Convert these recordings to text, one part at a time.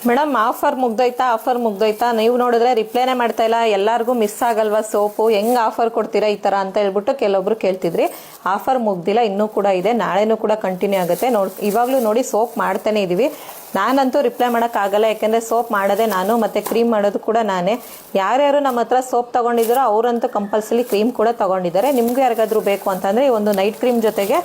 Madam offer ಮುಗ್ದೋಯ್ತಾ ನೀವು ನೋಡಿದ್ರೆ ರಿಪ್ಲೈನೇ ಮಾಡ್ತಾ ಇಲ್ಲ. ಎಲ್ಲರಿಗೂ ಮಿಸ್ ಆಗಲ್ವಾ ಸೋಪು, ಹೆಂಗ್ ಆಫರ್ ಕೊಡ್ತೀರಾ ಈ ತರ ಅಂತ ಹೇಳ್ಬಿಟ್ಟು ಕೆಲವೊಬ್ರು ಕೇಳ್ತಿದ್ರಿ. ಆಫರ್ ಮುಗ್ದಿಲ್ಲ, ಇನ್ನೂ ಕೂಡ ಇದೆ, ನಾಳೆನೂ ಕೂಡ ಕಂಟಿನ್ಯೂ ಆಗುತ್ತೆ. ಇವಾಗ್ಲೂ ನೋಡಿ ಸೋಪ್ ಮಾಡ್ತಾನೆ ಇದೀವಿ. ನಾನಂತೂ ರಿಪ್ಲೈ ಮಾಡೋಕ್ಕಾಗಲ್ಲ, ಯಾಕೆಂದರೆ ಸೋಪ್ ಮಾಡೋದೇ ನಾನು, ಮತ್ತು ಕ್ರೀಮ್ ಮಾಡೋದು ಕೂಡ ನಾನೇ. ಯಾರ್ಯಾರು ನಮ್ಮ ಹತ್ರ ಸೋಪ್ ತೊಗೊಂಡಿದ್ದಾರೋ ಅವರಂತೂ ಕಂಪಲ್ಸರಿ ಕ್ರೀಮ್ ಕೂಡ ತೊಗೊಂಡಿದ್ದಾರೆ. ನಿಮ್ಗೆ ಯಾರಿಗಾದ್ರೂ ಬೇಕು ಅಂತಂದರೆ ಈ ಒಂದು ನೈಟ್ ಕ್ರೀಮ್ ಜೊತೆಗೆ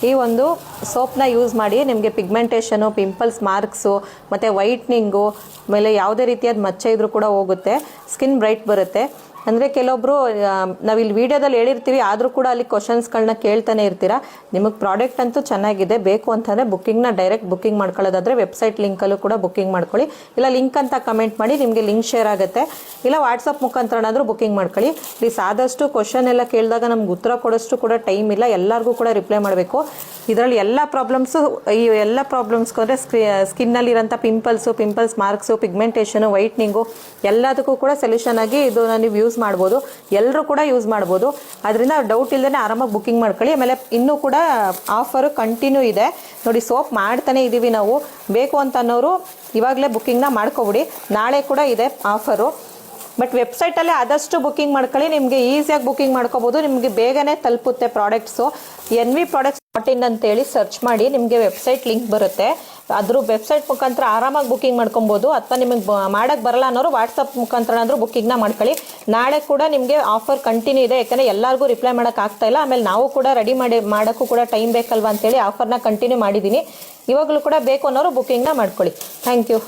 ಈ ಒಂದು ಸೋಪ್ನ ಯೂಸ್ ಮಾಡಿ. ನಿಮಗೆ ಪಿಗ್ಮೆಂಟೇಷನು, ಪಿಂಪಲ್ಸ್, ಮಾರ್ಕ್ಸು ಮತ್ತು ವೈಟ್ನಿಂಗು, ಆಮೇಲೆ ಯಾವುದೇ ರೀತಿಯಾದ ಮಚ್ಚೆ ಇದ್ರೂ ಕೂಡ ಹೋಗುತ್ತೆ, ಸ್ಕಿನ್ ಬ್ರೈಟ್ ಬರುತ್ತೆ. ಅಂದರೆ ಕೆಲವೊಬ್ರು ನಾವಿಲ್ಲಿ ವಿಡಿಯೋದಲ್ಲಿ ಹೇಳಿರ್ತೀವಿ, ಆದರೂ ಕೂಡ ಅಲ್ಲಿ ಕ್ವಶನ್ಸ್ಗಳನ್ನ ಕೇಳ್ತಾನೆ ಇರ್ತೀರಾ. ನಿಮಗೆ ಪ್ರಾಡಕ್ಟ್ ಅಂತೂ ಚೆನ್ನಾಗಿದೆ, ಬೇಕು ಅಂತಂದರೆ ಬುಕ್ಕಿಂಗ್ನ ಡೈರೆಕ್ಟ್ ಬುಕ್ಕಿಂಗ್ ಮಾಡ್ಕೊಳ್ಳೋದಾದರೆ ವೆಬ್ಸೈಟ್ ಲಿಂಕಲ್ಲೂ ಕೂಡ ಬುಕ್ಕಿಂಗ್ ಮಾಡ್ಕೊಳ್ಳಿ. ಇಲ್ಲ ಲಿಂಕ್ ಅಂತ ಕಮೆಂಟ್ ಮಾಡಿ, ನಿಮಗೆ ಲಿಂಕ್ ಶೇರ್ ಆಗುತ್ತೆ. ಇಲ್ಲ ವಾಟ್ಸಪ್ ಮುಖಾಂತರನಾದರೂ ಬುಕ್ಕಿಂಗ್ ಮಾಡ್ಕೊಳ್ಳಿ. ಪ್ಲೀಸ್ ಆದಷ್ಟು ಕ್ವಶನ್ ಎಲ್ಲ ಕೇಳಿದಾಗ ನಮ್ಗೆ ಉತ್ತರ ಕೊಡೋಷ್ಟು ಕೂಡ ಟೈಮ್ ಇಲ್ಲ, ಎಲ್ಲರಿಗೂ ಕೂಡ ರಿಪ್ಲೈ ಮಾಡಬೇಕು. ಇದರಲ್ಲಿ ಎಲ್ಲ ಪ್ರಾಬ್ಲಮ್ಸು, ಈ ಎಲ್ಲ ಪ್ರಾಬ್ಲಮ್ಸ್ಗೂ ಅಂದರೆ ಸ್ಕಿನ್ನಲ್ಲಿರೋಂಥ ಪಿಂಪಲ್ಸ್ ಮಾರ್ಕ್ಸು, ಪಿಗ್ಮೆಂಟೇಷನು, ವೈಟ್ನಿಂಗು ಎಲ್ಲದಕ್ಕೂ ಕೂಡ ಸೊಲ್ಯೂಷನ್ ಆಗಿ ಇದು ನೀವು ಯೂಸ್ ಮಾಡ್ಬೋದು. ಎಲ್ಲರೂ ಕೂಡ ಯೂಸ್ ಮಾಡ್ಬೋದು. ಅದರಿಂದ ಡೌಟ್ ಇಲ್ಲದೇ ಆರಾಮಾಗಿ ಬುಕ್ಕಿಂಗ್ ಮಾಡ್ಕೊಳ್ಳಿ. ಆಮೇಲೆ ಇನ್ನೂ ಕೂಡ ಆಫರು ಕಂಟಿನ್ಯೂ ಇದೆ ನೋಡಿ. ಸೋಪ್ ಮಾಡ್ತಾನೆ ಇದ್ದೀವಿ ನಾವು. ಬೇಕು ಅಂತ ಅನ್ನೋರು ಇವಾಗಲೇ ಬುಕ್ಕಿಂಗ್ನ ಮಾಡ್ಕೊಬಿಡಿ. ನಾಳೆ ಕೂಡ ಇದೆ ಆಫರು. ಬಟ್ ವೆಬ್ಸೈಟಲ್ಲೇ ಆದಷ್ಟು ಬುಕ್ಕಿಂಗ್ ಮಾಡ್ಕೊಳ್ಳಿ, ನಿಮಗೆ ಈಸಿಯಾಗಿ ಬುಕ್ಕಿಂಗ್ ಮಾಡ್ಕೋಬೋದು. ನಿಮಗೆ ಬೇಗನೆ ತಲುಪುತ್ತೆ ಪ್ರಾಡಕ್ಟ್ಸು. NV Products ಅಂತೇಳಿ ಸರ್ಚ್ ಮಾಡಿ, ನಿಮಗೆ ವೆಬ್ಸೈಟ್ ಲಿಂಕ್ ಬರುತ್ತೆ. ಅದ್ರ ವೆಬ್ಸೈಟ್ ಮುಖಾಂತರ ಆರಾಮಾಗಿ ಬುಕ್ಕಿಂಗ್ ಮಾಡ್ಕೊಬೋದು. ಅಥವಾ ನಿಮಗೆ ಮಾಡೋಕ್ಕೆ ಬರಲ್ಲ ಅನ್ನೋರು ವಾಟ್ಸಪ್ ಮುಖಾಂತರ ಆದರೂ ಬುಕ್ಕಿಂಗ್ನ ಮಾಡ್ಕೊಳ್ಳಿ. ನಾಳೆ ಕೂಡ ನಿಮಗೆ ಆಫರ್ ಕಂಟಿನ್ಯೂ ಇದೆ, ಯಾಕಂದರೆ ಎಲ್ಲರಿಗೂ ರಿಪ್ಲೈ ಮಾಡೋಕ್ಕಾಗ್ತಾ ಇಲ್ಲ. ಆಮೇಲೆ ನಾವು ಕೂಡ ರೆಡಿ ಮಾಡೋಕ್ಕೂ ಕೂಡ ಟೈಮ್ ಬೇಕಲ್ವಾ ಅಂತೇಳಿ ಆಫರ್ನ ಕಂಟಿನ್ಯೂ ಮಾಡಿದ್ದೀನಿ. ಇವಾಗಲೂ ಕೂಡ ಬೇಕು ಅನ್ನೋರು ಬುಕ್ಕಿಂಗ್ನ ಮಾಡ್ಕೊಳ್ಳಿ. Thank you.